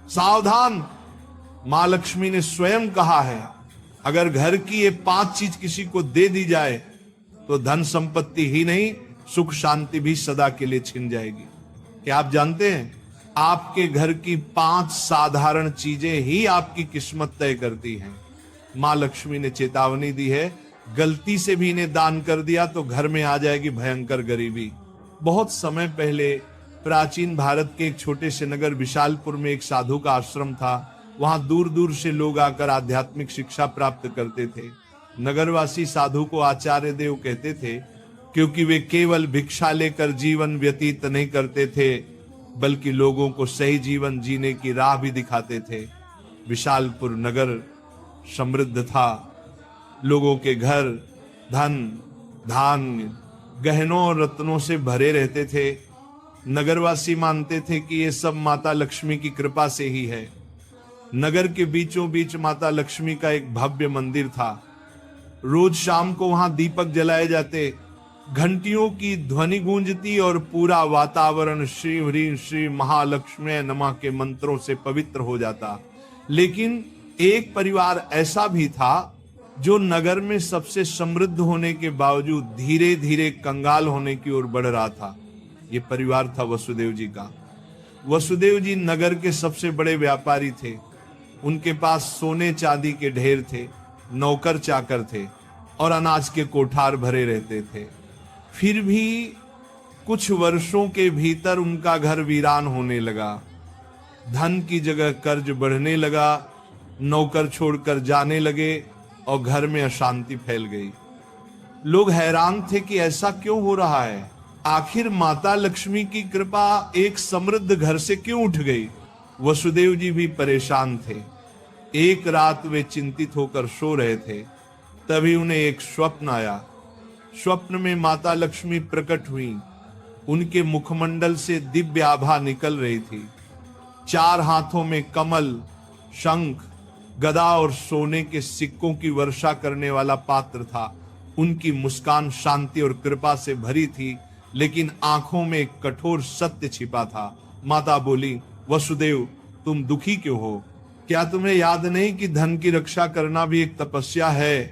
सावधान, मां लक्ष्मी ने स्वयं कहा है, अगर घर की ये 5 चीज किसी को दे दी जाए तो धन संपत्ति ही नहीं, सुख शांति भी सदा के लिए छिन जाएगी। क्या आप जानते हैं, आपके घर की 5 साधारण चीजें ही आपकी किस्मत तय करती हैं। मां लक्ष्मी ने चेतावनी दी है, गलती से भी इन्हें दान कर दिया तो घर में आ जाएगी भयंकर गरीबी। बहुत समय पहले प्राचीन भारत के एक छोटे से नगर विशालपुर में एक साधु का आश्रम था। वहां दूर दूर से लोग आकर आध्यात्मिक शिक्षा प्राप्त करते थे। नगरवासी साधु को आचार्य देव कहते थे, क्योंकि वे केवल भिक्षा लेकर जीवन व्यतीत नहीं करते थे, बल्कि लोगों को सही जीवन जीने की राह भी दिखाते थे। विशालपुर नगर समृद्ध था, लोगों के घर धन धान्य गहनों और रत्नों से भरे रहते थे। नगरवासी मानते थे कि ये सब माता लक्ष्मी की कृपा से ही है। नगर के बीचों बीच माता लक्ष्मी का एक भव्य मंदिर था। रोज शाम को वहां दीपक जलाए जाते, घंटियों की ध्वनि गूंजती और पूरा वातावरण श्री ह्रीं श्री महालक्ष्मी नमः के मंत्रों से पवित्र हो जाता। लेकिन एक परिवार ऐसा भी था जो नगर में सबसे समृद्ध होने के बावजूद धीरे धीरे कंगाल होने की ओर बढ़ रहा था। यह परिवार था वसुदेव जी का। वसुदेव जी नगर के सबसे बड़े व्यापारी थे। उनके पास सोने चांदी के ढेर थे, नौकर चाकर थे और अनाज के कोठार भरे रहते थे। फिर भी कुछ वर्षों के भीतर उनका घर वीरान होने लगा। धन की जगह कर्ज बढ़ने लगा, नौकर छोड़कर जाने लगे और घर में अशांति फैल गई। लोग हैरान थे कि ऐसा क्यों हो रहा है, आखिर माता लक्ष्मी की कृपा एक समृद्ध घर से क्यों उठ गई। वसुदेव जी भी परेशान थे। एक रात वे चिंतित होकर सो रहे थे, तभी उन्हें एक स्वप्न आया। स्वप्न में माता लक्ष्मी प्रकट हुई। उनके मुखमंडल से दिव्य आभा निकल रही थी। 4 हाथों में कमल, शंख, गदा और सोने के सिक्कों की वर्षा करने वाला पात्र था। उनकी मुस्कान शांति और कृपा से भरी थी, लेकिन आंखों में एक कठोर सत्य छिपा था। माता बोली, वसुदेव तुम दुखी क्यों हो? क्या तुम्हें याद नहीं कि धन की रक्षा करना भी एक तपस्या है?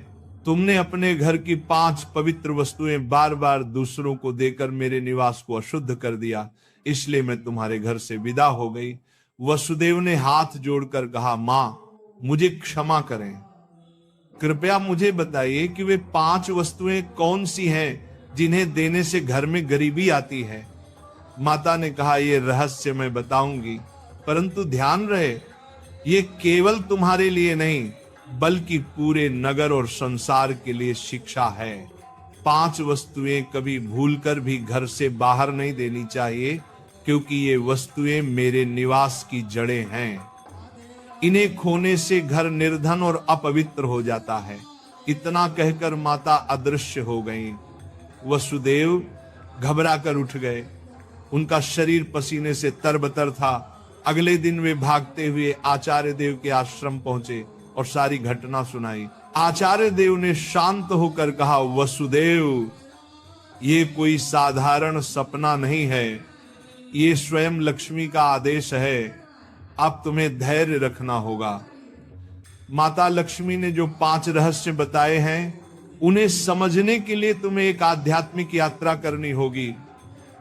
तुमने अपने घर की 5 पवित्र वस्तुएं बार बार दूसरों को देकर मेरे निवास को अशुद्ध कर दिया, इसलिए मैं तुम्हारे घर से विदा हो गई। वसुदेव ने हाथ जोड़कर कहा, मां मुझे क्षमा करें, कृपया मुझे बताइए कि वे 5 वस्तुएं कौन सी हैं जिन्हें देने से घर में गरीबी आती है। माता ने कहा, यह रहस्य मैं बताऊंगी, परंतु ध्यान रहे ये केवल तुम्हारे लिए नहीं बल्कि पूरे नगर और संसार के लिए शिक्षा है। 5 वस्तुएं कभी भूलकर भी घर से बाहर नहीं देनी चाहिए, क्योंकि ये वस्तुएं मेरे निवास की जड़ें हैं। इन्हें खोने से घर निर्धन और अपवित्र हो जाता है। इतना कहकर माता अदृश्य हो गईं। वसुदेव घबरा कर उठ गए। उनका शरीर पसीने से तरबतर था। अगले दिन वे भागते हुए आचार्य देव के आश्रम पहुंचे और सारी घटना सुनाई। आचार्य देव ने शांत होकर कहा, वसुदेव ये कोई साधारण सपना नहीं है, ये स्वयं लक्ष्मी का आदेश है। अब तुम्हें धैर्य रखना होगा। माता लक्ष्मी ने जो 5 रहस्य बताए हैं, उन्हें समझने के लिए तुम्हें एक आध्यात्मिक यात्रा करनी होगी,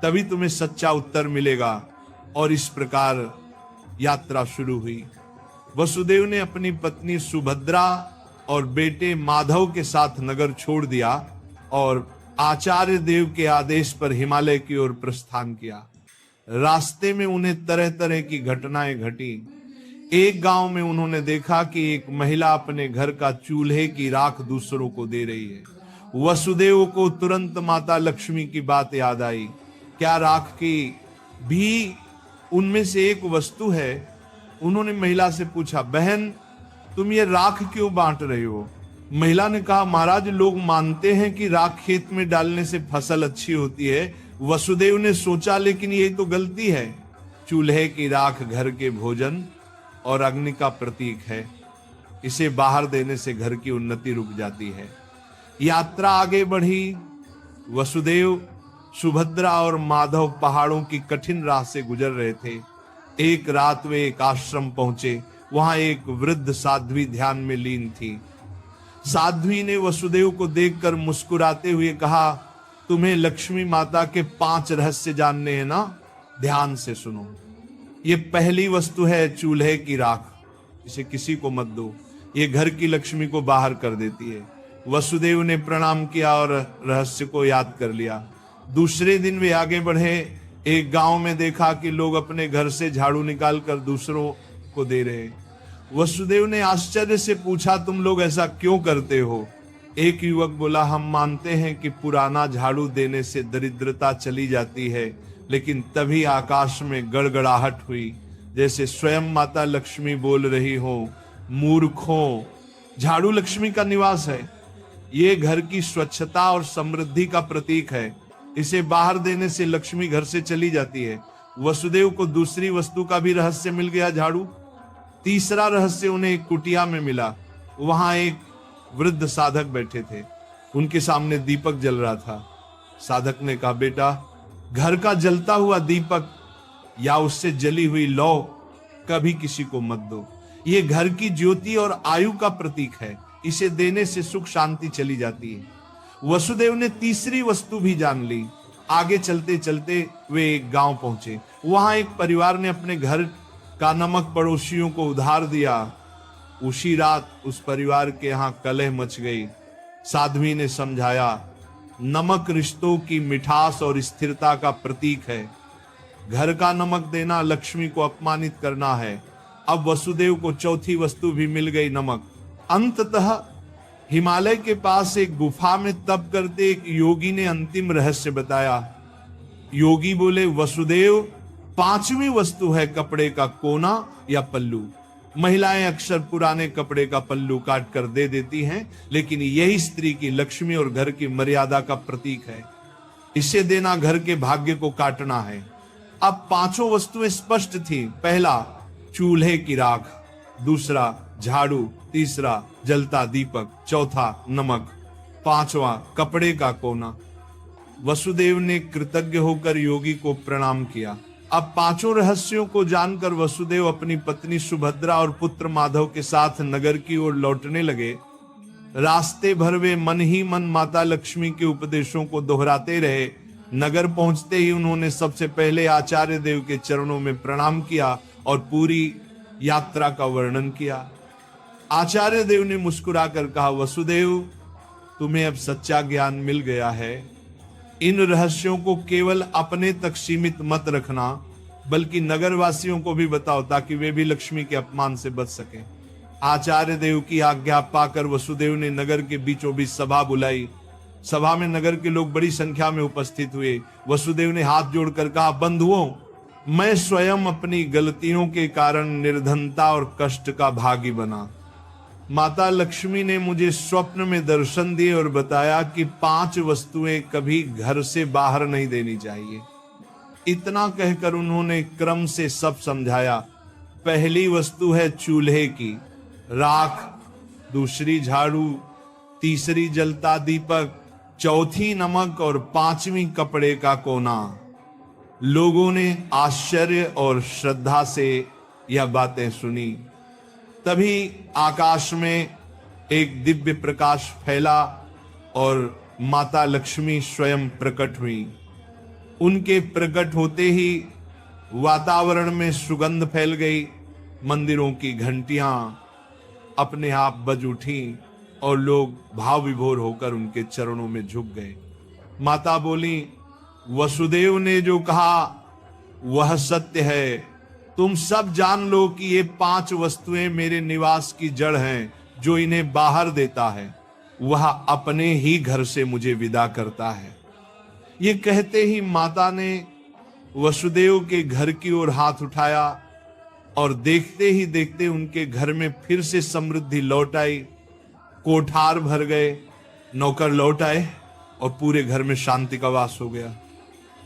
तभी तुम्हें सच्चा उत्तर मिलेगा। और इस प्रकार यात्रा शुरू हुई। वसुदेव ने अपनी पत्नी सुभद्रा और बेटे माधव के साथ नगर छोड़ दिया और आचार्य देव के आदेश पर हिमालय की ओर प्रस्थान किया। रास्ते में उन्हें तरह तरह की घटनाएं घटी। एक गांव में उन्होंने देखा कि एक महिला अपने घर का चूल्हे की राख दूसरों को दे रही है। वसुदेव को तुरंत माता लक्ष्मी की बात याद आई। क्या राख की भी उनमें से एक वस्तु है? उन्होंने महिला से पूछा, बहन तुम ये राख क्यों बांट रही हो? महिला ने कहा, महाराज लोग मानते हैं कि राख खेत में डालने से फसल अच्छी होती है। वसुदेव ने सोचा, लेकिन यही तो गलती है। चूल्हे की राख घर के भोजन और अग्नि का प्रतीक है। इसे बाहर देने से घर की उन्नति रुक जाती है। यात्रा आगे बढ़ी। वसुदेव, सुभद्रा और माधव पहाड़ों की कठिन राह से गुजर रहे थे। एक रात वे एक आश्रम पहुंचे। वहां एक वृद्ध साध्वी ध्यान में लीन थी। साध्वी ने वसुदेव को देखकर मुस्कुराते हुए कहा, तुम्हें लक्ष्मी माता के 5 रहस्य जानने हैं ना? ध्यान से सुनो। ये पहली वस्तु है चूल्हे की राख। इसे किसी को मत दो, ये घर की लक्ष्मी को बाहर कर देती है। वसुदेव ने प्रणाम किया और रहस्य को याद कर लिया। दूसरे दिन वे आगे बढ़े। एक गांव में देखा कि लोग अपने घर से झाड़ू निकालकर दूसरों को दे रहे। वसुदेव ने आश्चर्य से पूछा, तुम लोग ऐसा क्यों करते हो? एक युवक बोला, हम मानते हैं कि पुराना झाड़ू देने से दरिद्रता चली जाती है। लेकिन तभी आकाश में गड़गड़ाहट हुई, जैसे स्वयं माता लक्ष्मी बोल रही हो, मूर्खों, झाड़ू लक्ष्मी का निवास है। ये घर की स्वच्छता और समृद्धि का प्रतीक है। इसे बाहर देने से लक्ष्मी घर से चली जाती है। वसुदेव को दूसरी वस्तु का भी रहस्य मिल गया, झाड़ू। तीसरा रहस्य उन्हें एक कुटिया में मिला। वहां एक वृद्ध साधक बैठे थे। उनके सामने दीपक जल रहा था। साधक ने कहा, बेटा, घर का जलता हुआ दीपक या उससे जली हुई लौ कभी किसी को मत दो। ये घर की ज्योति और आयु का प्रतीक है। इसे देने से सुख शांति चली जाती है। वसुदेव ने तीसरी वस्तु भी जान ली। आगे चलते चलते वे एक गांव पहुंचे। वहां एक परिवार ने अपने घर का नमक पड़ोसियों को उधार दिया। उसी रात उस परिवार के यहां कलह मच गई। साध्वी ने समझाया, नमक रिश्तों की मिठास और स्थिरता का प्रतीक है। घर का नमक देना लक्ष्मी को अपमानित करना है। अब वसुदेव को चौथी वस्तु भी मिल गई, नमक। अंततः हिमालय के पास एक गुफा में तप करते एक योगी ने अंतिम रहस्य बताया। योगी बोले, वसुदेव, 5वीं वस्तु है कपड़े का कोना या पल्लू। महिलाएं अक्सर पुराने कपड़े का पल्लू काट कर दे देती हैं, लेकिन यही स्त्री की लक्ष्मी और घर की मर्यादा का प्रतीक है। इसे देना घर के भाग्य को काटना है। अब 5 वस्तुएं स्पष्ट थी। पहला, चूल्हे की राख। दूसरा, झाड़ू। तीसरा, जलता दीपक। चौथा, नमक। 5वां, कपड़े का कोना। वसुदेव ने कृतज्ञ होकर योगी को प्रणाम किया। अब 5 रहस्यों को जानकर वसुदेव अपनी पत्नी सुभद्रा और पुत्र माधव के साथ नगर की ओर लौटने लगे। रास्ते भर वे मन ही मन माता लक्ष्मी के उपदेशों को दोहराते रहे। नगर पहुंचते ही उन्होंने सबसे पहले आचार्य देव के चरणों में प्रणाम किया और पूरी यात्रा का वर्णन किया। आचार्य देव ने मुस्कुराकर कहा, वसुदेव, तुम्हें अब सच्चा ज्ञान मिल गया है। इन रहस्यों को केवल अपने तक सीमित मत रखना, बल्कि नगरवासियों को भी बताओ, ताकि वे भी लक्ष्मी के अपमान से बच सके। आचार्य देव की आज्ञा पाकर वसुदेव ने नगर के बीचों बीच सभा बुलाई। सभा में नगर के लोग बड़ी संख्या में उपस्थित हुए। वसुदेव ने हाथ जोड़कर कहा, बंधुओं, मैं स्वयं अपनी गलतियों के कारण निर्धनता और कष्ट का भागी बना। माता लक्ष्मी ने मुझे स्वप्न में दर्शन दिए और बताया कि 5 वस्तुएं कभी घर से बाहर नहीं देनी चाहिए। इतना कहकर उन्होंने क्रम से सब समझाया। पहली वस्तु है चूल्हे की राख, दूसरी झाड़ू, तीसरी जलता दीपक, चौथी नमक और 5वीं कपड़े का कोना। लोगों ने आश्चर्य और श्रद्धा से यह बातें सुनी। तभी आकाश में एक दिव्य प्रकाश फैला और माता लक्ष्मी स्वयं प्रकट हुई। उनके प्रकट होते ही वातावरण में सुगंध फैल गई। मंदिरों की घंटियां अपने आप बज उठी और लोग भाव विभोर होकर उनके चरणों में झुक गए। माता बोली, वसुदेव ने जो कहा वह सत्य है। तुम सब जान लो कि ये 5 वस्तुएं मेरे निवास की जड़ हैं। जो इन्हें बाहर देता है वह अपने ही घर से मुझे विदा करता है। ये कहते ही माता ने वसुदेव के घर की ओर हाथ उठाया और देखते ही देखते उनके घर में फिर से समृद्धि लौट आई। कोठार भर गए, नौकर लौट आए और पूरे घर में शांति का वास हो गया।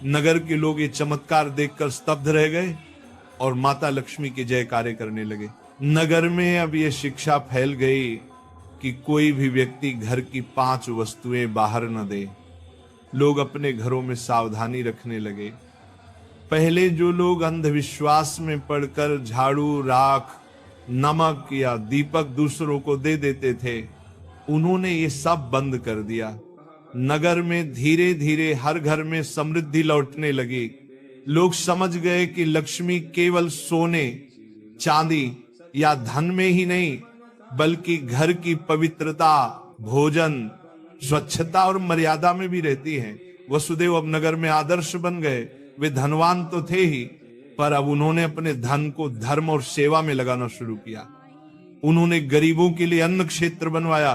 नगर के लोग ये चमत्कार देखकर स्तब्ध रह गए और माता लक्ष्मी के जयकारे करने लगे। नगर में अब यह शिक्षा फैल गई कि कोई भी व्यक्ति घर की 5 वस्तुएं बाहर न दे। लोग अपने घरों में सावधानी रखने लगे। पहले जो लोग अंधविश्वास में पड़कर झाड़ू, राख, नमक या दीपक दूसरों को दे देते थे, उन्होंने ये सब बंद कर दिया। नगर में धीरे धीरे हर घर में समृद्धि लौटने लगी। लोग समझ गए कि लक्ष्मी केवल सोने, चांदी या धन में ही नहीं, बल्कि घर की पवित्रता, भोजन, स्वच्छता और मर्यादा में भी रहती है। वसुदेव अब नगर में आदर्श बन गए। वे धनवान तो थे ही, पर अब उन्होंने अपने धन को धर्म और सेवा में लगाना शुरू किया। उन्होंने गरीबों के लिए अन्न क्षेत्र बनवाया,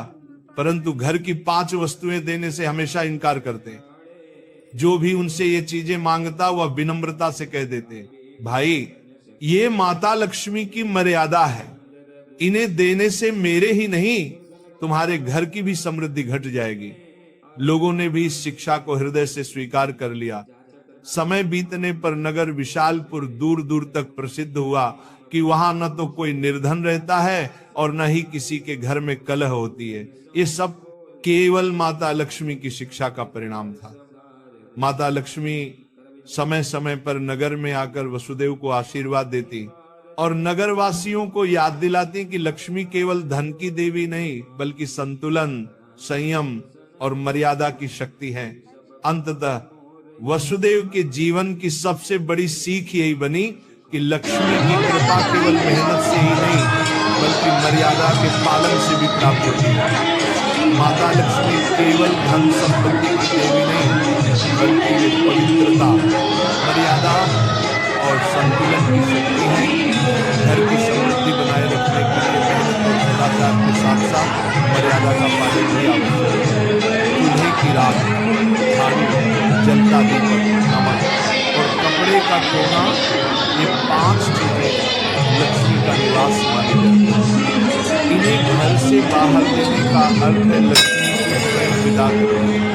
परंतु घर की 5 वस्तुएं देने से हमेशा इनकार करते। जो भी उनसे ये चीजें मांगता वह विनम्रता से कह देते, भाई ये माता लक्ष्मी की मर्यादा है, इन्हें देने से मेरे ही नहीं तुम्हारे घर की भी समृद्धि घट जाएगी। लोगों ने भी इस शिक्षा को हृदय से स्वीकार कर लिया। समय बीतने पर नगर विशालपुर दूर दूर तक प्रसिद्ध हुआ कि वहां न तो कोई निर्धन रहता है और न ही किसी के घर में कलह होती है। ये सब केवल माता लक्ष्मी की शिक्षा का परिणाम था। माता लक्ष्मी समय समय पर नगर में आकर वसुदेव को आशीर्वाद देती और नगरवासियों को याद दिलाती कि लक्ष्मी केवल धन की देवी नहीं, बल्कि संतुलन, संयम और मर्यादा की शक्ति है। अंततः वसुदेव के जीवन की सबसे बड़ी सीख यही बनी कि लक्ष्मी की कृपा केवल मेहनत से ही नहीं, बल्कि मर्यादा के पालन से भी प्राप्त होती है। माता लक्ष्मी केवल धन संपत्ति की देवी नहीं, बल्कि वे पवित्रता, मर्यादा और संतुलन की शक्ति है। घर की समृद्धि बनाए रखने के लिए मेहनत और सदाचार के साथ साथ मर्यादा का पालन भी आवश्यक है। चूल्हे की राख, झाड़ू, जलता दीपक, नमक और कपड़े का कोना, ये 5 चीजें लक्ष्मी का निवास मानी जाती है। इन्हें घर से बाहर देने का अर्थ है लक्ष्मी को स्वयं विदा करना।